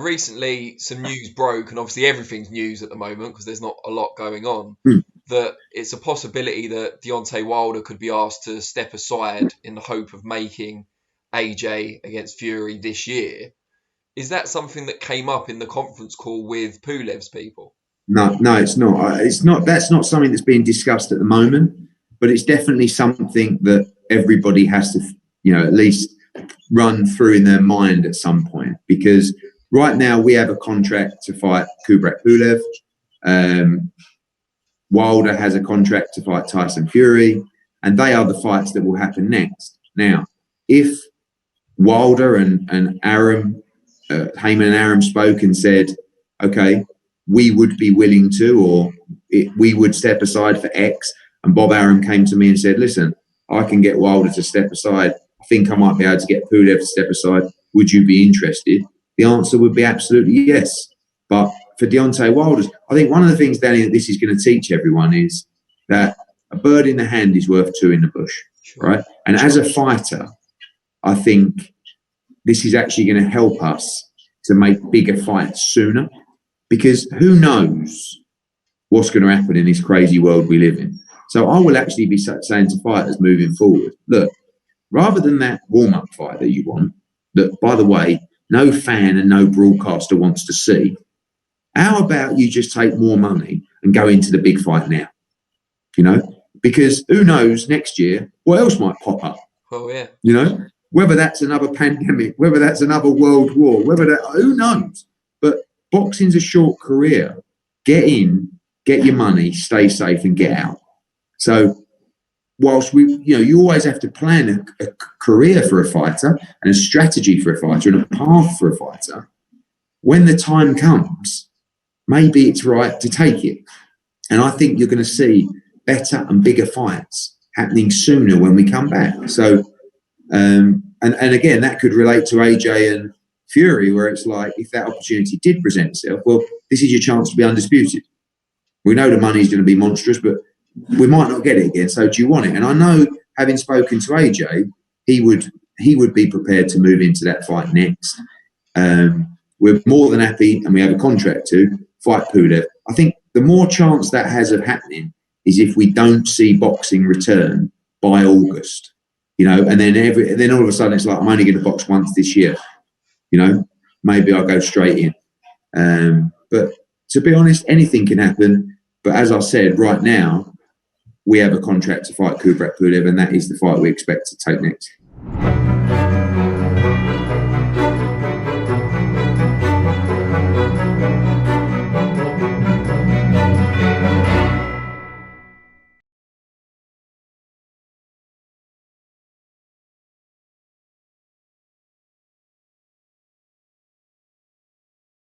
recently some news broke, and obviously everything's news at the moment because there's not a lot going on, that it's a possibility that Deontay Wilder could be asked to step aside in the hope of making AJ against Fury this year. Is that something that came up in the conference call with Pulev's people? No, it's not. It's not. That's not something that's being discussed at the moment, but it's definitely something that everybody has to, at least run through in their mind at some point. Because right now we have a contract to fight Kubrat Pulev. Wilder has a contract to fight Tyson Fury, and they are the fights that will happen next. Now, if Wilder and Arum, Heyman and Arum spoke and said, okay, we would be willing to, or we would step aside for X, and Bob Arum came to me and said, listen, I can get Wilder to step aside. I think I might be able to get Pulev to step aside. Would you be interested? The answer would be absolutely yes. But for Deontay Wilder, I think one of the things, Danny, that this is going to teach everyone is that a bird in the hand is worth two in the bush, right? And as a fighter, I think this is actually going to help us to make bigger fights sooner, because who knows what's going to happen in this crazy world we live in. So I will actually be saying to fighters moving forward, look, rather than that warm-up fight that you want, that, by the way, no fan and no broadcaster wants to see, how about you just take more money and go into the big fight now? Because who knows next year what else might pop up? Oh, yeah. Whether that's another pandemic, whether that's another world war, who knows? But boxing's a short career. Get in, get your money, stay safe, and get out. So whilst you always have to plan a career for a fighter and a strategy for a fighter and a path for a fighter, when the time comes, maybe it's right to take it. And I think you're going to see better and bigger fights happening sooner when we come back. So, and again, that could relate to AJ and Fury, where it's like, if that opportunity did present itself, well, this is your chance to be undisputed. We know the money's going to be monstrous, but we might not get it again. So do you want it? And I know, having spoken to AJ, he would be prepared to move into that fight next. We're more than happy, and we have a contract to fight Pulev. I think the more chance that has of happening is if we don't see boxing return by August, and then all of a sudden it's like, I'm only going to box once this year. Maybe I'll go straight in. But to be honest, anything can happen. But as I said, right now, we have a contract to fight Kubrat Pulev, and that is the fight we expect to take next.